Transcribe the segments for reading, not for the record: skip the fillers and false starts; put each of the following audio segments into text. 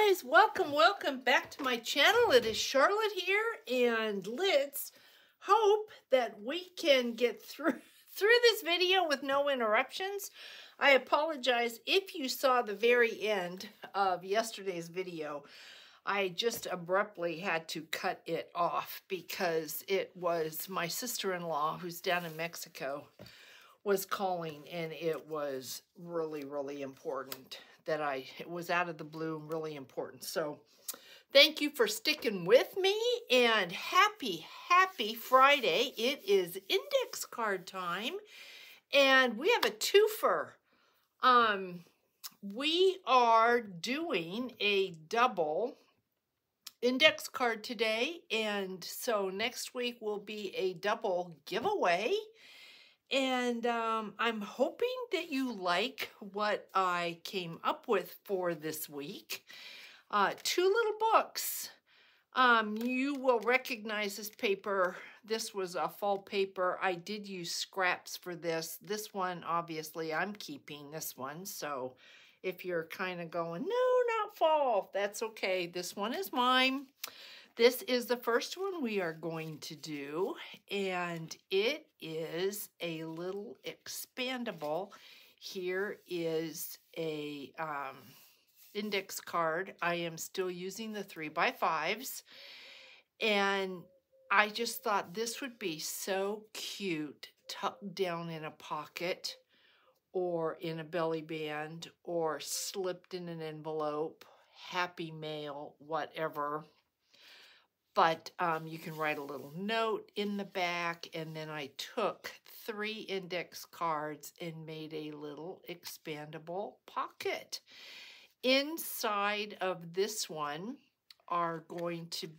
guys, welcome back to my channel. It is Charlotte here, and let's hope that we can get through this video with no interruptions. I apologize if you saw the very end of yesterday's video. I just abruptly had to cut it off because it was my sister-in-law, who's down in Mexico, was calling, and it was really important that it was out of the blue and really important. So thank you for sticking with me, and happy Friday. It is index card time, and we have a twofer. We are doing a double index card today, and so next week will be a double giveaway. And I'm hoping that you like what I came up with for this week. Two little books. You will recognize this paper. This was a fall paper. I did use scraps for this. This one, obviously, I'm keeping this one. So if you're kind of going, no, not fall, that's okay. This one is mine. This is the first one we are going to do, and it is a little expandable. Here is a index card. I am still using the 3x5s, and I just thought this would be so cute tucked down in a pocket or in a belly band or slipped in an envelope, happy mail, whatever. But you can write a little note in the back, and then I took 3 index cards and made a little expandable pocket. Inside of this one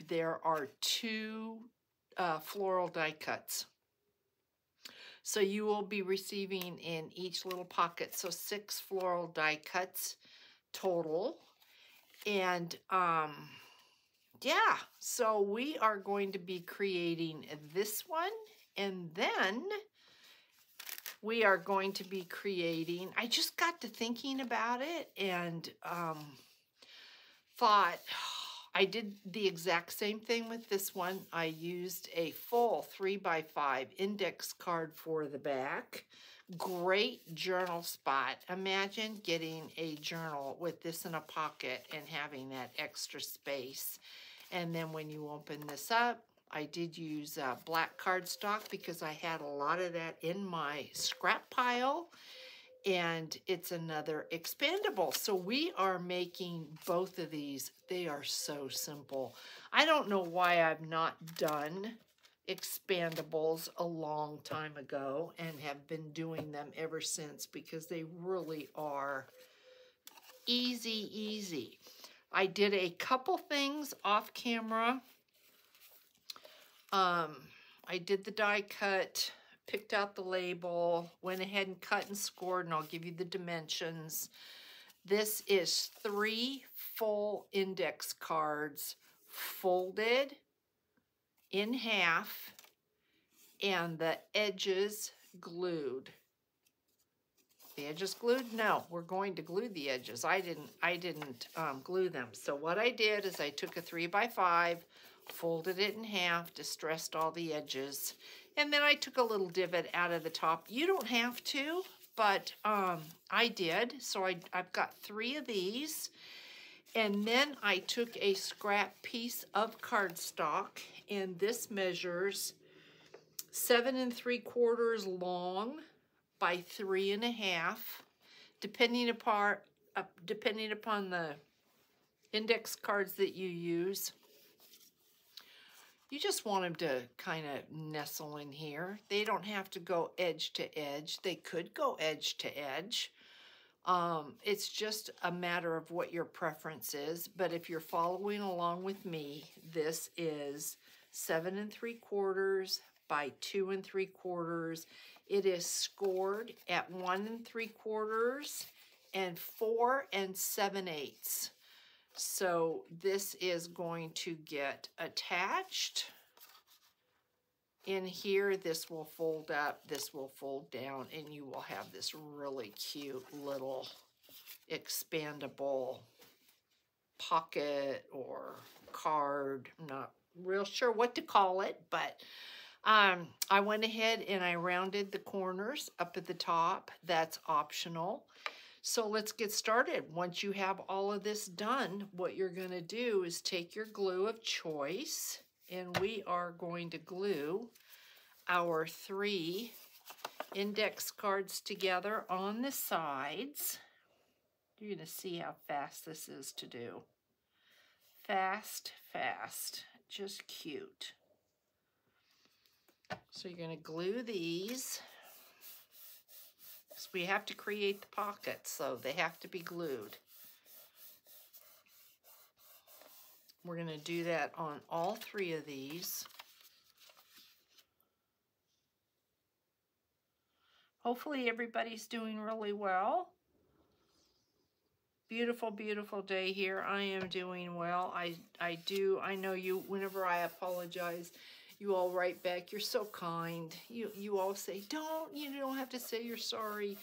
there are 2 floral die cuts. So you will be receiving in each little pocket, so 6 floral die cuts total. And yeah, so we are going to be creating this one, and then we are going to be creating, I just got to thinking about it and thought, I did the exact same thing with this one. I used a full 3x5 index card for the back. Great journal spot. Imagine getting a journal with this in a pocket and having that extra space. And then when you open this up, I did use black cardstock because I had a lot of that in my scrap pile. And it's another expandable. So we are making both of these. They are so simple. I don't know why I've not done expandables a long time ago and have been doing them ever since, because they really are easy. I did a couple things off camera. I did the die cut, picked out the label, went ahead and cut and scored, and I'll give you the dimensions. This is 3 full index cards folded in half and the edges glued. The edges glued? No, we're going to glue the edges. I didn't glue them. So what I did is I took a 3x5, folded it in half, distressed all the edges, and then I took a little divot out of the top. You don't have to, but I did. So I've got 3 of these, and then I took a scrap piece of cardstock, and this measures 7 3/4 long by 3 1/2, depending upon the index cards that you use. You just want them to kind of nestle in here. They don't have to go edge to edge. They could go edge to edge. It's just a matter of what your preference is. But if you're following along with me, this is 7 3/4 by 2 3/4. It is scored at 1 3/4 and 4 7/8. So this is going to get attached. In here, this will fold up, this will fold down, and you will have this really cute little expandable pocket or card. I'm not real sure what to call it, but I went ahead and I rounded the corners up at the top. That's optional. So let's get started. Once you have all of this done, what you're going to do is take your glue of choice, and we are going to glue our 3 index cards together on the sides. You're going to see how fast this is to do. Fast, fast, just cute. So you're going to glue these. So we have to create the pockets, so they have to be glued. We're going to do that on all 3 of these. Hopefully everybody's doing really well. Beautiful, beautiful day here. I am doing well. I know you, whenever I apologize, you all write back, you're so kind. You all say, you don't have to say you're sorry.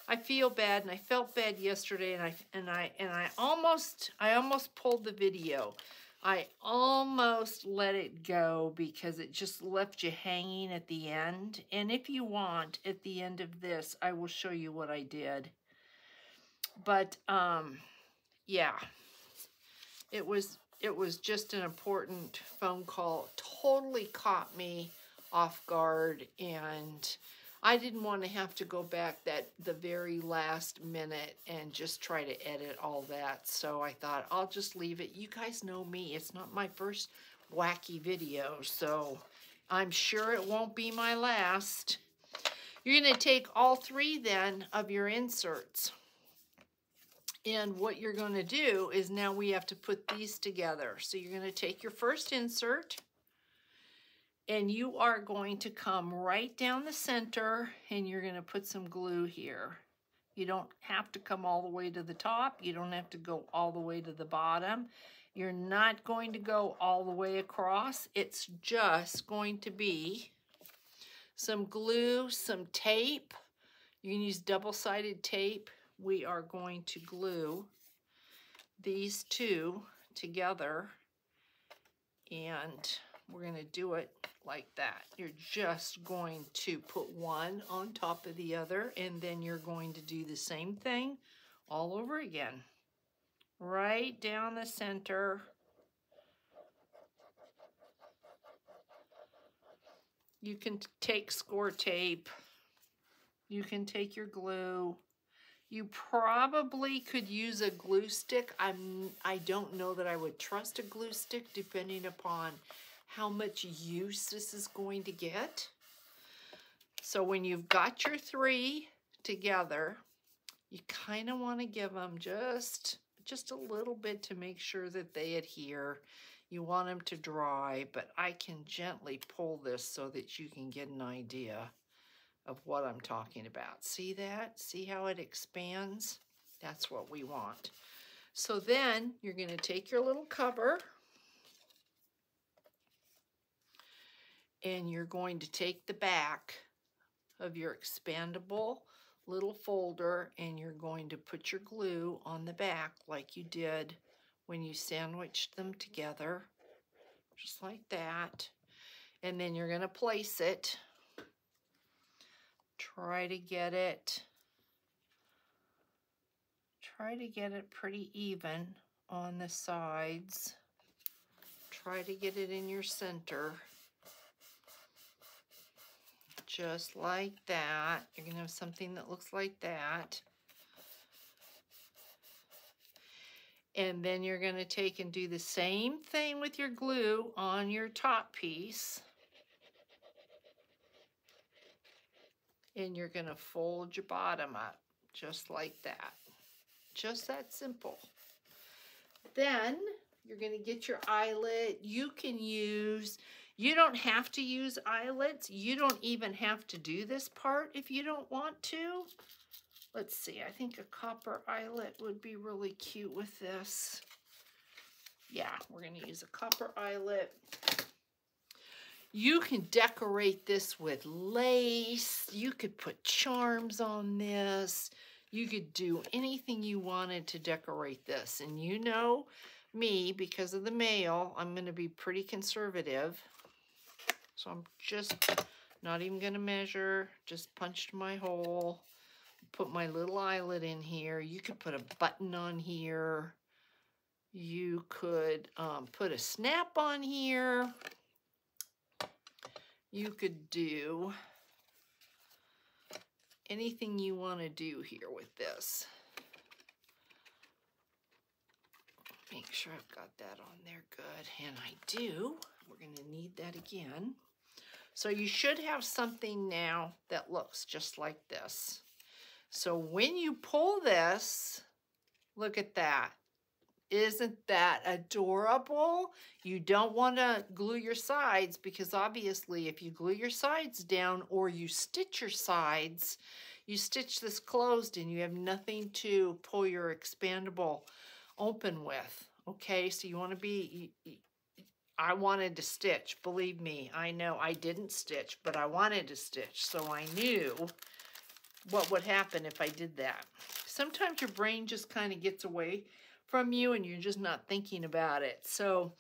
I feel bad, and I felt bad yesterday, and I almost pulled the video. I almost let it go because it just left you hanging at the end. And if you want, at the end of this, I will show you what I did. But yeah, it was just an important phone call. Totally caught me off guard, and I didn't want to have to go back the very last minute and just try to edit all that. So I thought I'll just leave it. You guys know me. It's not my first wacky video, so I'm sure it won't be my last. You're going to take all 3 then of your inserts. And what you're going to do is now we have to put these together. So you're going to take your first insert, and you are going to come right down the center, and you're going to put some glue here. You don't have to come all the way to the top. You don't have to go all the way to the bottom. You're not going to go all the way across. It's just going to be some glue, some tape. You can use double-sided tape. We are going to glue these 2 together, and we're going to do it like that. You're just going to put one on top of the other, and then you're going to do the same thing all over again. Right down the center. You can take score tape. You can take your glue. You probably could use a glue stick. I don't know that I would trust a glue stick depending upon how much use this is going to get. So when you've got your 3 together, you kind of want to give them just a little bit to make sure that they adhere. You want them to dry, but I can gently pull this so that you can get an idea of what I'm talking about. See that? See how it expands? That's what we want. So then you're going to take your little cover, and you're going to take the back of your expandable little folder, and you're going to put your glue on the back like you did when you sandwiched them together, just like that. And then you're going to place it. Try to get it pretty even on the sides. Try to get it in your center. Just like that. You're going to have something that looks like that. And then you're going to take and do the same thing with your glue on your top piece. And you're going to fold your bottom up just like that. Just that simple. Then you're going to get your eyelet. You don't have to use eyelets. You don't even have to do this part if you don't want to. Let's see, I think a copper eyelet would be really cute with this. Yeah, we're going to use a copper eyelet. You can decorate this with lace. You could put charms on this. You could do anything you wanted to decorate this. And you know, me, because of the mail, I'm going to be pretty conservative. So I'm just not even going to measure, just punched my hole, put my little eyelet in here. You could put a button on here. You could put a snap on here. You could do anything you want to do here with this. Make sure I've got that on there good, and I do. We're going to need that again. So you should have something now that looks just like this. So when you pull this, look at that. Isn't that adorable? You don't want to glue your sides, because obviously if you glue your sides down or you stitch your sides, you stitch this closed and you have nothing to pull your expandable open with. Okay, so you want to be, I wanted to stitch, believe me. I know I didn't stitch, but I wanted to stitch, so I knew what would happen if I did that. Sometimes your brain just kind of gets away from you and you're just not thinking about it. So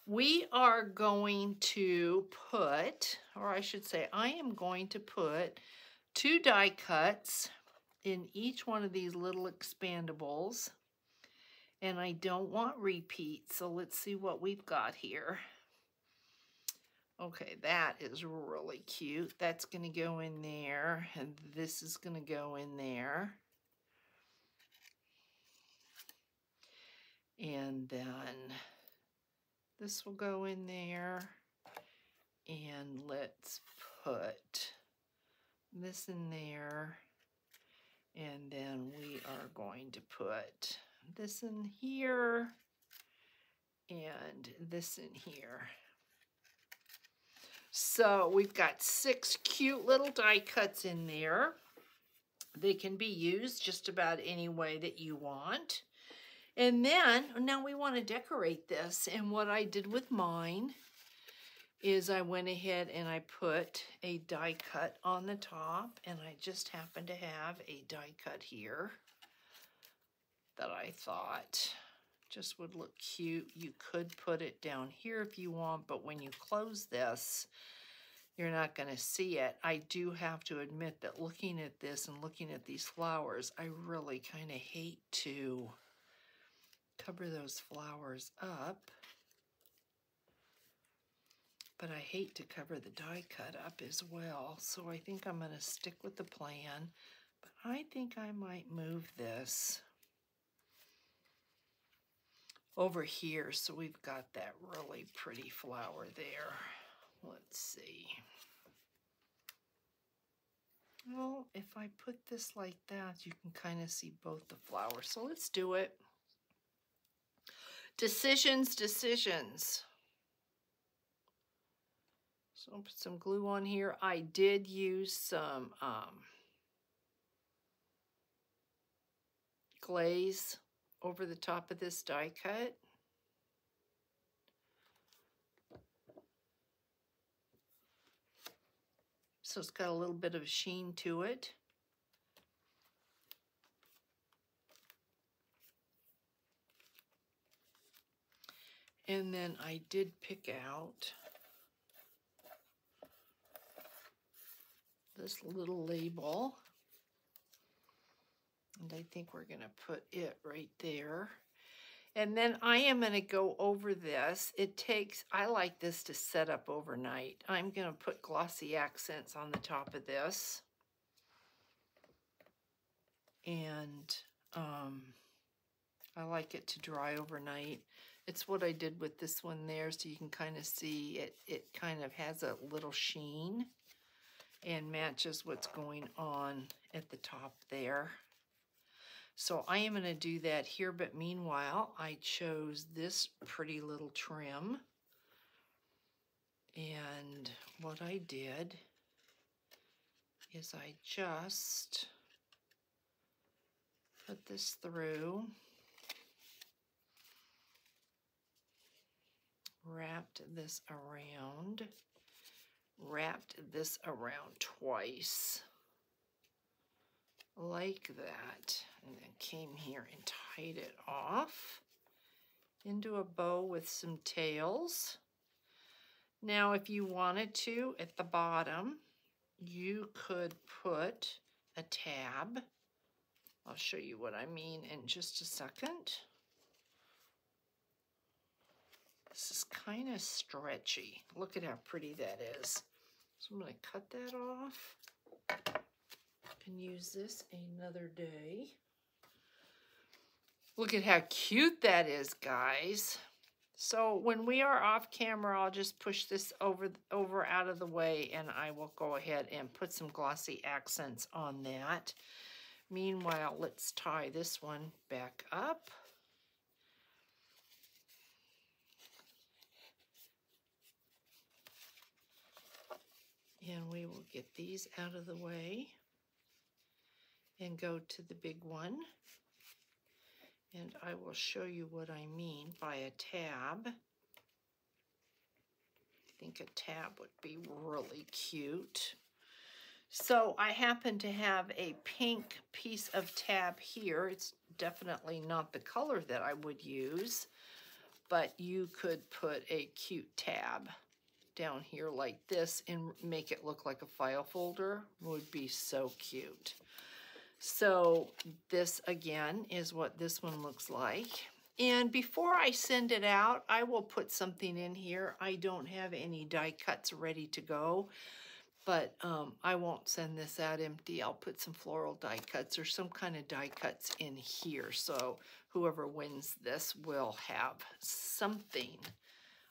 we are going to put, or I should say, I am going to put 2 die cuts in each one of these little expandables. And I don't want repeats, so let's see what we've got here. Okay, that is really cute. That's going to go in there, and this is going to go in there. And then this will go in there. And let's put this in there. And then we are going to put this in here and this in here. So we've got 6 cute little die cuts in there. They can be used just about any way that you want. And then now we want to decorate this. And what I did with mine is I went ahead and I put a die cut on the top, and I just happened to have a die cut here that I thought just would look cute. You could put it down here if you want, but when you close this, you're not going to see it. I do have to admit that looking at this and looking at these flowers, I really kind of hate to cover those flowers up. But I hate to cover the die cut up as well, so I think I'm going to stick with the plan. But I think I might move this over here so we've got that really pretty flower there. Let's see. Well, if I put this like that, you can kind of see both the flowers. So let's do it. Decisions, decisions. So I'll put some glue on here. I did use some glaze over the top of this die cut. So it's got a little bit of sheen to it. And then I did pick out this little label, and I think we're going to put it right there. And then I am going to go over this. It takes, I like this to set up overnight. I'm going to put glossy accents on the top of this. And I like it to dry overnight. It's what I did with this one there, so you can kind of see it. It kind of has a little sheen and matches what's going on at the top there. So I am going to do that here, but meanwhile, I chose this pretty little trim. And what I did is I just put this through, wrapped this around twice, like that, and then came here and tied it off. into a bow with some tails. Now, if you wanted to, at the bottom, you could put a tab. I'll show you what I mean in just a second. This is kind of stretchy. Look at how pretty that is. So I'm going to cut that off. Can use this another day. Look at how cute that is, guys. So when we are off camera, I'll just push this over out of the way, and I will go ahead and put some glossy accents on that. Meanwhile, let's tie this one back up. And we will get these out of the way and go to the big one. And I will show you what I mean by a tab. I think a tab would be really cute. So I happen to have a pink piece of tab here. It's definitely not the color that I would use, but you could put a cute tab down here like this and make it look like a file folder. Would be so cute. So this again is what this one looks like. And before I send it out, I will put something in here. I don't have any die cuts ready to go, but I won't send this out empty. I'll put some floral die cuts or some kind of die cuts in here. So whoever wins this will have something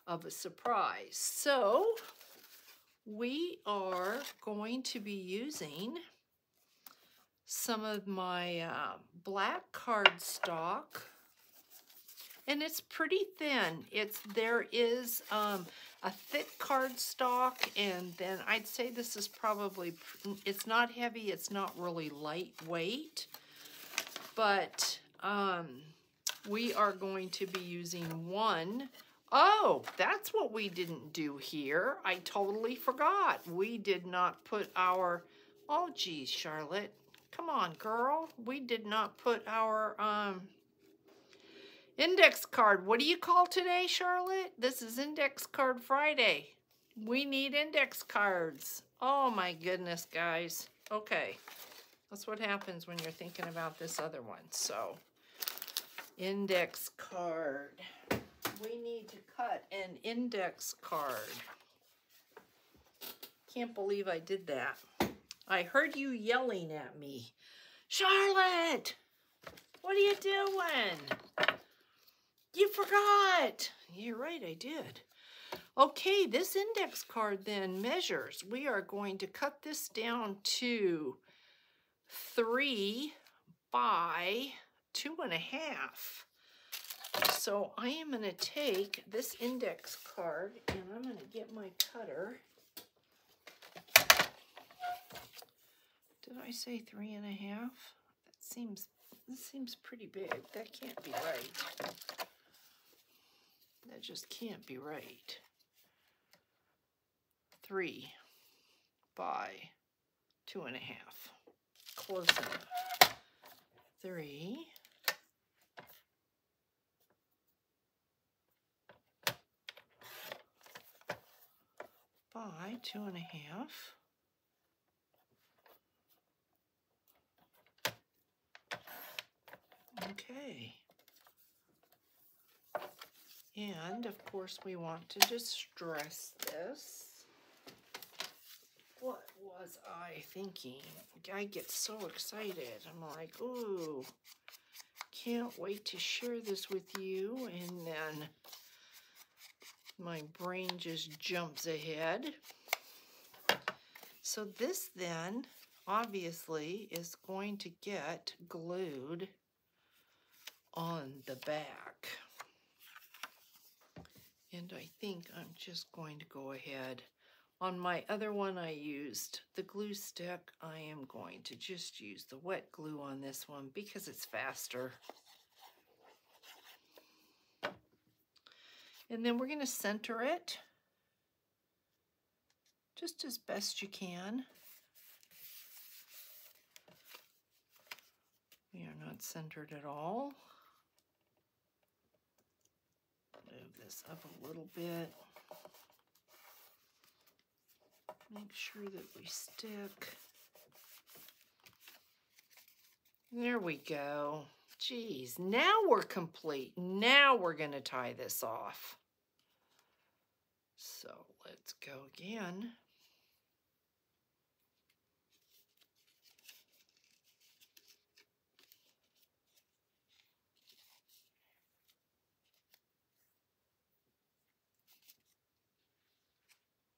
of a surprise. So we are going to be using some of my black cardstock, and it's pretty thin. There is a thick cardstock, and then I'd say this is probably, it's not heavy, it's not really lightweight, but we are going to be using one. Oh, that's what we didn't do here. I totally forgot. We did not put our, oh geez, Charlotte, come on, girl. We did not put our index card. What do you call today, Charlotte? This is Index Card Friday. We need index cards. Oh my goodness, guys. Okay, that's what happens when you're thinking about this other one. So, index card. We need to cut an index card. Can't believe I did that. I heard you yelling at me. Charlotte, what are you doing? You forgot. You're right, I did. Okay, this index card then measures. We are going to cut this down to 3 by 2.5. So I am going to take this index card and I'm going to get my cutter. Did I say 3.5? This seems pretty big. That can't be right. That just can't be right. 3 by 2.5. Close enough. 3 by 2.5. Okay. And of course we want to distress this. What was I thinking? I get so excited. I'm like, ooh, can't wait to share this with you. And then my brain just jumps ahead. So this then obviously is going to get glued on the back. And I think I'm just going to go ahead. On my other one I used the glue stick. I am going to just use the wet glue on this one because it's faster. And then we're going to center it just as best you can. We are not centered at all. this up a little bit. Make sure that we stick. There we go. Geez, now we're complete. Now we're going to tie this off. So let's go again.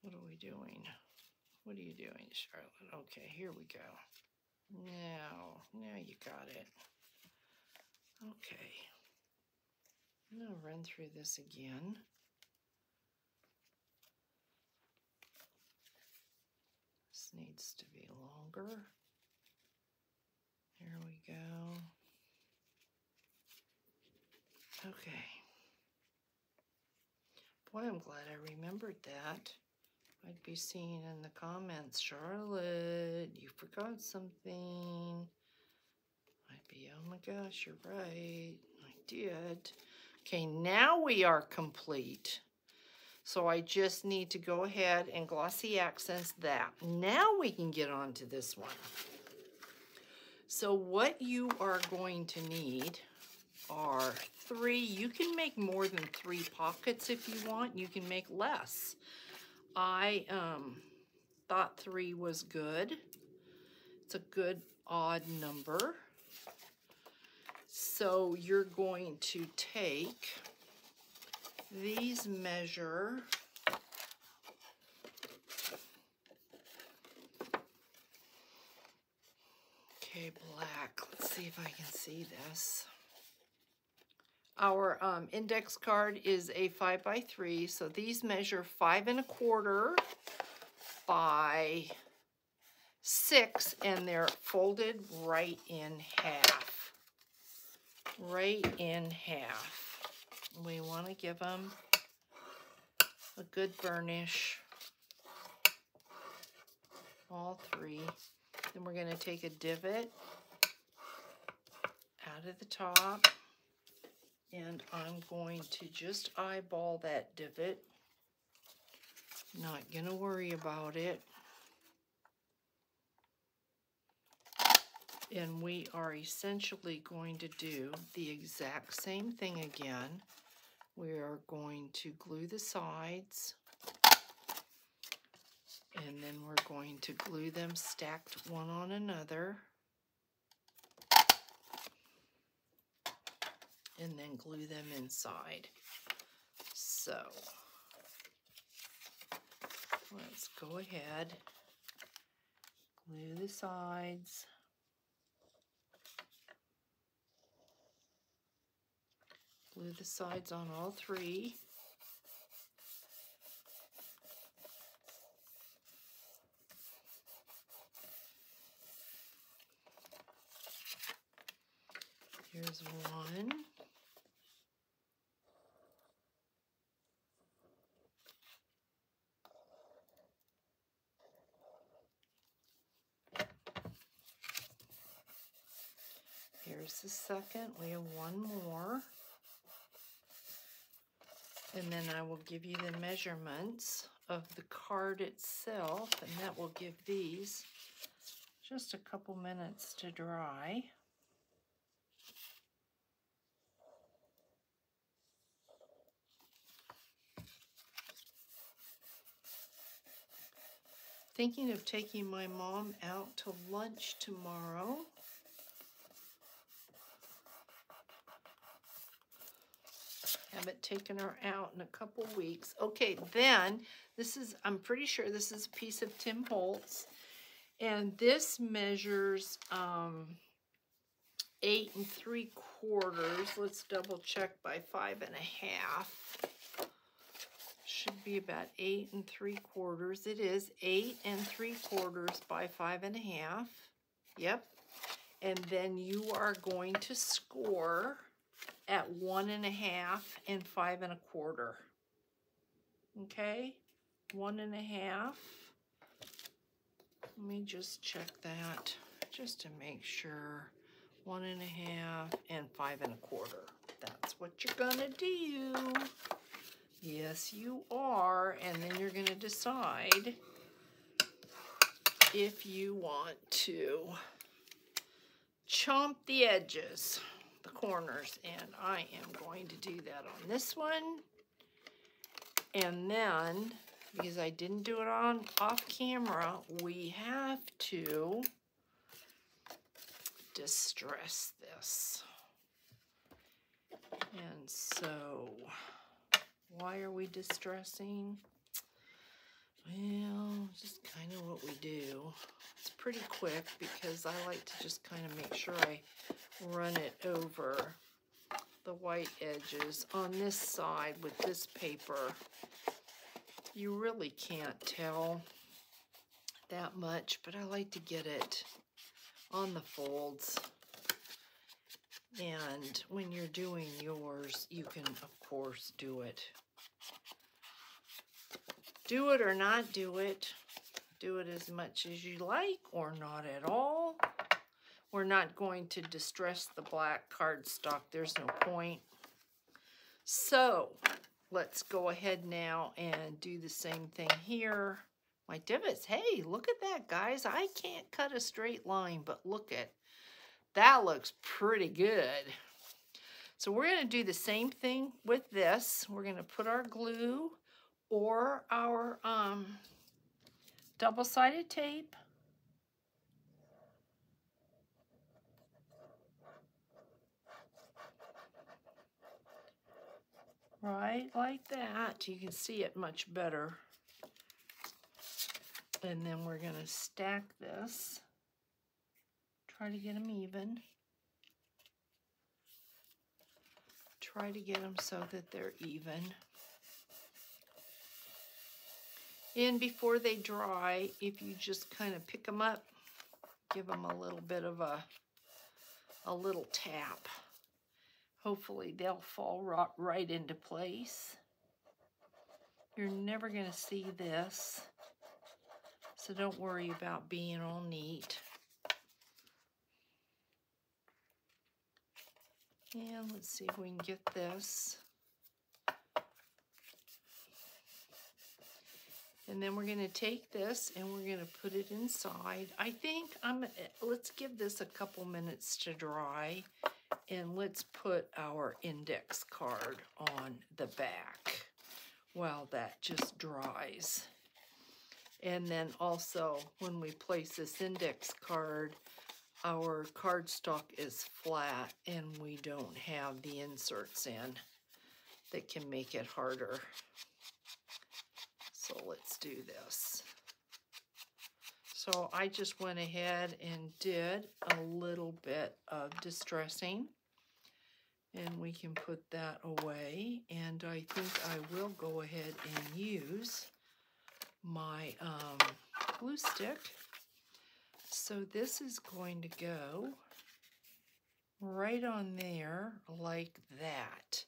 What are we doing? What are you doing, Charlotte? Okay, here we go. Now you got it. Okay. I'm going to run through this again. This needs to be longer. There we go. Okay. Boy, I'm glad I remembered that. I'd be seeing in the comments, Charlotte, you forgot something. I'd be, oh my gosh, you're right. I did. Okay, now we are complete. So I just need to go ahead and glossy accents that. Now we can get on to this one. So what you are going to need are 3. You can make more than 3 pockets if you want. You can make less. I thought 3 was good. It's a good odd number. So you're going to take these, measure okay, black. Let's see if I can see this. Our index card is a 5 by 3, so these measure 5 1/4 by 6, and they're folded right in half. Right in half. We want to give them a good burnish. All 3. Then we're going to take a divot out of the top. And I'm going to just eyeball that divot. Not going to worry about it. And we are essentially going to do the exact same thing again. We are going to glue the sides. And then we're going to glue them stacked one on another. And then glue them inside. So let's go ahead, glue the sides. Glue the sides on all 3. Here's one. Here's the second. We have one more. And then I will give you the measurements of the card itself, and that will give these just a couple minutes to dry. Thinking of taking my mom out to lunch tomorrow. Haven't taken her out in a couple weeks. Okay, then this is, I'm pretty sure this is a piece of Tim Holtz, and this measures 8 3/4. Let's double check by 5 1/2. Should be about 8 3/4. It is 8 3/4 by 5 1/2. Yep. And then you are going to score at 1 1/2 and 5 1/4. Okay, 1 1/2. Let me just check that just to make sure. 1 1/2 and 5 1/4. That's what you're gonna do. Yes, you are. And then you're going to decide if you want to chomp the edges, the corners. And I am going to do that on this one. And then, because I didn't do it on off camera, we have to distress this. And so, why are we distressing? Well, just kind of what we do. It's pretty quick because I like to just kind of make sure I run it over the white edges. On this side with this paper, you really can't tell that much, but I like to get it on the folds. And when you're doing yours, you can, of course, do it. Do it or not do it. Do it as much as you like or not at all. We're not going to distress the black cardstock. There's no point. So let's go ahead now and do the same thing here. My divots, hey, look at that, guys. I can't cut a straight line, but look at that, looks pretty good. So we're going to do the same thing with this. We're going to put our glue or our double-sided tape right like that. You can see it much better. And then we're going to stack this. Try to get them even. Try to get them so that they're even. And before they dry, if you just kind of pick them up, give them a little bit of a little tap. Hopefully they'll fall right into place. You're never going to see this, so don't worry about being all neat. And let's see if we can get this. And then we're going to take this and we're going to put it inside. I think let's give this a couple minutes to dry, and let's put our index card on the back while that just dries. And then also when we place this index card, our cardstock is flat and we don't have the inserts in that can make it harder. So let's do this. So I just went ahead and did a little bit of distressing, and we can put that away. And I think I will go ahead and use my glue stick. So this is going to go right on there like that.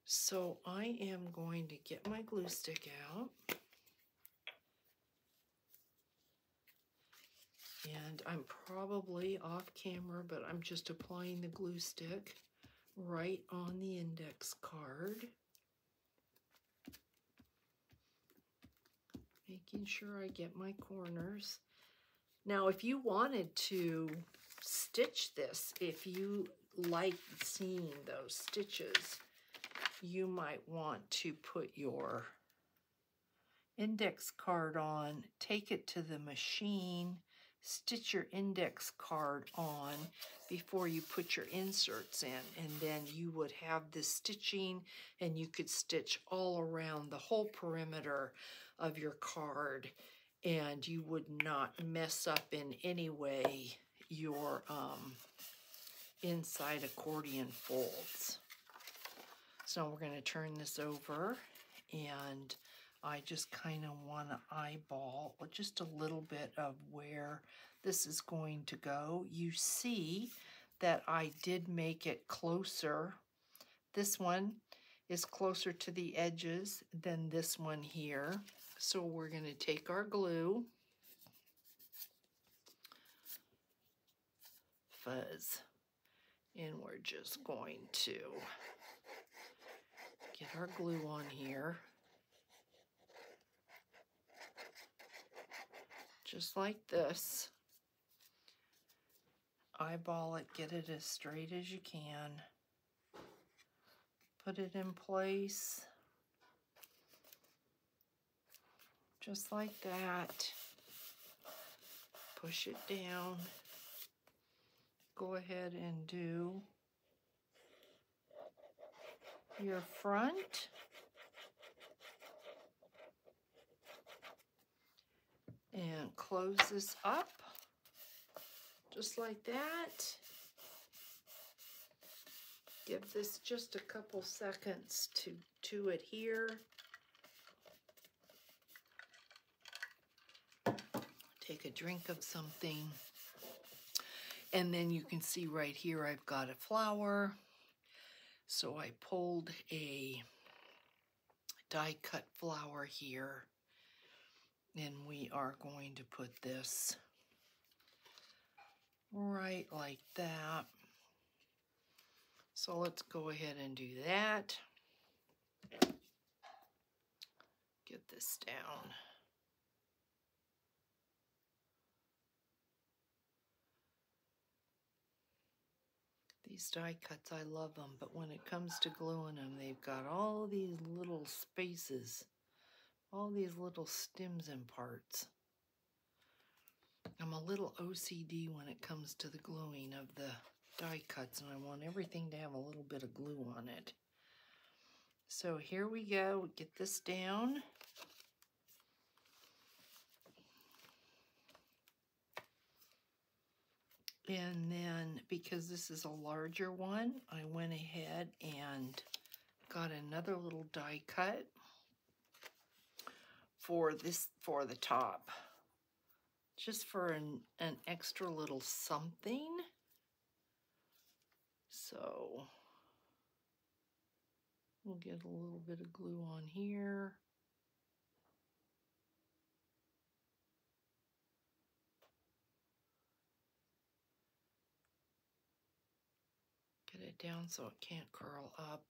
So I am going to get my glue stick out. And I'm probably off camera, but I'm just applying the glue stick right on the index card. Making sure I get my corners. Now, if you wanted to stitch this, if you like seeing those stitches, you might want to put your index card on, take it to the machine, stitch your index card on before you put your inserts in, and then you would have this stitching and you could stitch all around the whole perimeter of your card, and you would not mess up in any way your inside accordion folds. So we're going to turn this over, and I just kind of want to eyeball just a little bit of where this is going to go. You see that I did make it closer. This one is closer to the edges than this one here. So we're going to take our glue, fuzz, and we're just going to Get our glue on here. Just like this. Eyeball it, get it as straight as you can. Put it in place. Just like that. Push it down. Go ahead and do your front. And close this up. Just like that. Give this just a couple seconds to adhere. Take a drink of something. And then you can see right here I've got a flower. So I pulled a die cut flower here. And we are going to put this right like that. So let's go ahead and do that. Get this down. These die cuts, I love them, but when it comes to gluing them, they've got all these little spaces, all these little stems and parts. I'm a little OCD when it comes to the gluing of the die cuts, and I want everything to have a little bit of glue on it. So here we go. We get this down. And then, because this is a larger one, I went ahead and got another little die cut for the top. Just for an extra little something. So we'll get a little bit of glue on here. Get it down so it can't curl up.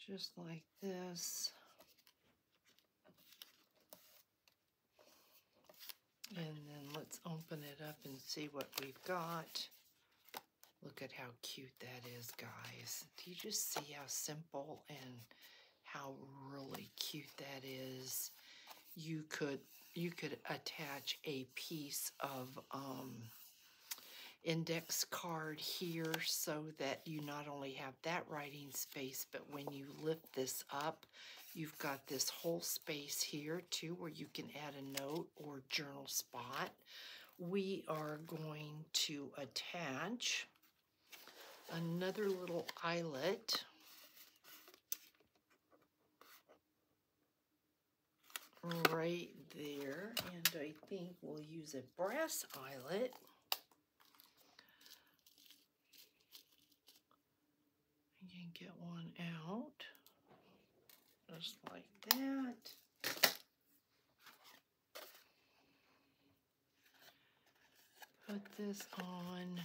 Just like this. And then let's open it up and see what we've got. Look at how cute that is, guys. Do you just see how simple and how really cute that is? You could attach a piece of index card here so that you not only have that writing space, but when you lift this up, you've got this whole space here too where you can add a note or journal spot. We are going to attach another little eyelet right there, and I think we'll use a brass eyelet. You can get one out, just like that. Put this on,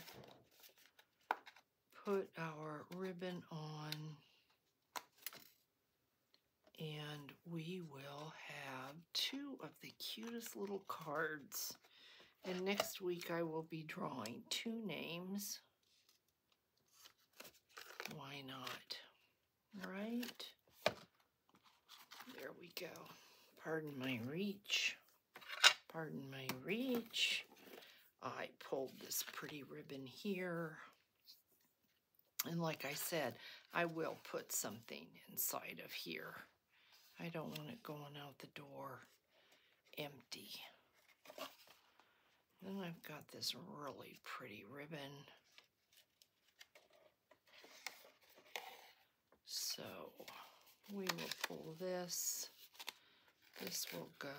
put our ribbon on, and we will have two of the cutest little cards. And next week I will be drawing two names. Why not? Right? There we go. Pardon my reach. Pardon my reach. I pulled this pretty ribbon here. And like I said, I will put something inside of here. I don't want it going out the door empty. Then I've got this really pretty ribbon. So we will pull this. This will go.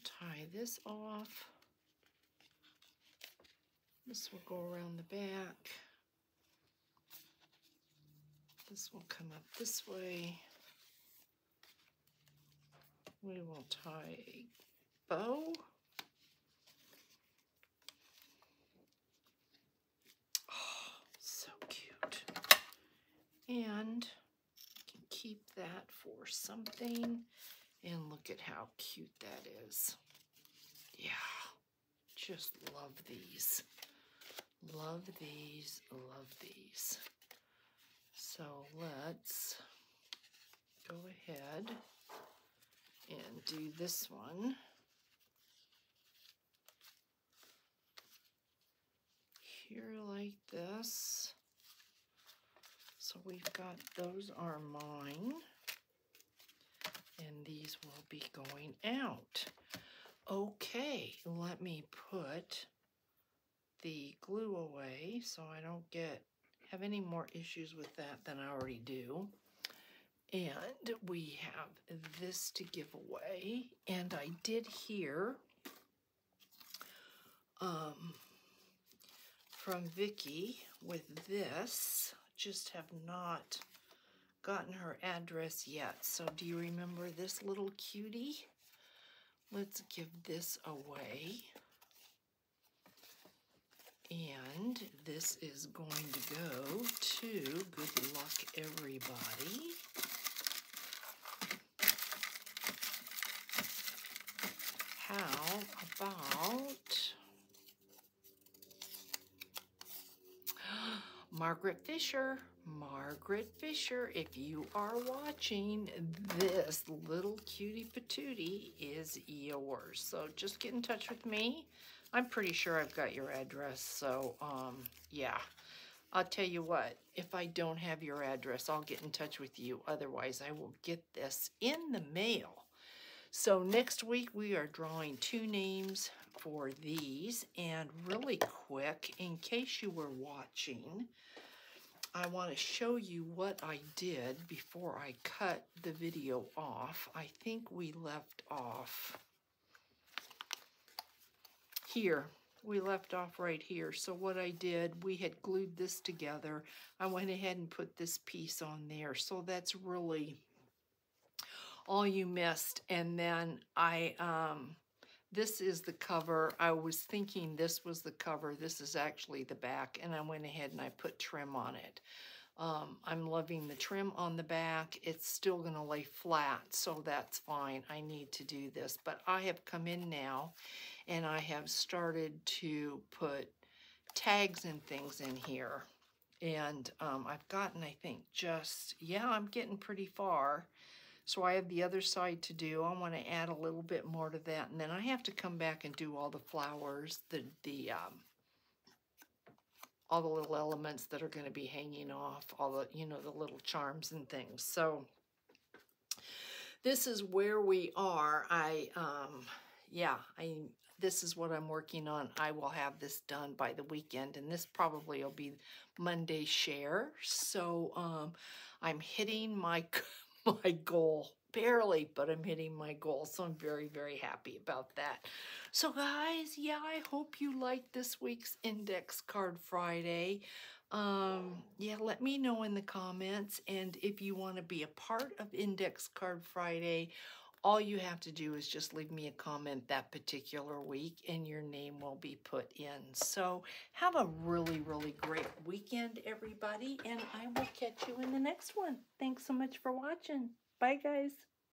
Tie this off. This will go around the back. This will come up this way. we will tie a bow. Oh, so cute. And you can keep that for something. And look at how cute that is. Yeah, just love these. Love these, love these. So let's go ahead and do this one. Here like this. So we've got, those are mine. And these will be going out. Okay, let me put the glue away so I don't have any more issues with that than I already do. And we have this to give away. And I did hear from Vicki with this, just have not gotten her address yet. So do you remember this little cutie? Let's give this away. And this is going to go to Good Luck Everybody. How about Margaret Fisher? Margaret Fisher, if you are watching, this little cutie patootie is yours. So just get in touch with me. I'm pretty sure I've got your address. So, yeah. I'll tell you what, if I don't have your address, I'll get in touch with you. Otherwise, I will get this in the mail. So next week, we are drawing 2 names for these. And really quick, in case you were watching, I want to show you what I did before I cut the video off. I think we left off here. We left off right here. So what I did, we had glued this together. I went ahead and put this piece on there. So that's really all you missed. And then this is the cover. I was thinking this was the cover. This is actually the back. And I went ahead and I put trim on it. I'm loving the trim on the back. It's still going to lay flat, so that's fine. I need to do this. But I have come in now, and I have started to put tags and things in here. And I've gotten, I think, I'm getting pretty far. So I have the other side to do. I want to add a little bit more to that. And then I have to come back and do all the flowers, all the little elements that are going to be hanging off, all the, the little charms and things. So this is where we are. This is what I'm working on. I will have this done by the weekend, and this probably will be Monday share. So I'm hitting my goal. Barely, but I'm hitting my goal. So I'm very, very happy about that. So guys, yeah, I hope you liked this week's Index Card Friday. Yeah, let me know in the comments. And if you want to be a part of Index Card Friday, all you have to do is just leave me a comment that particular week and your name will be put in. So have a really, really great weekend, everybody. And I will catch you in the next one. Thanks so much for watching. Bye, guys.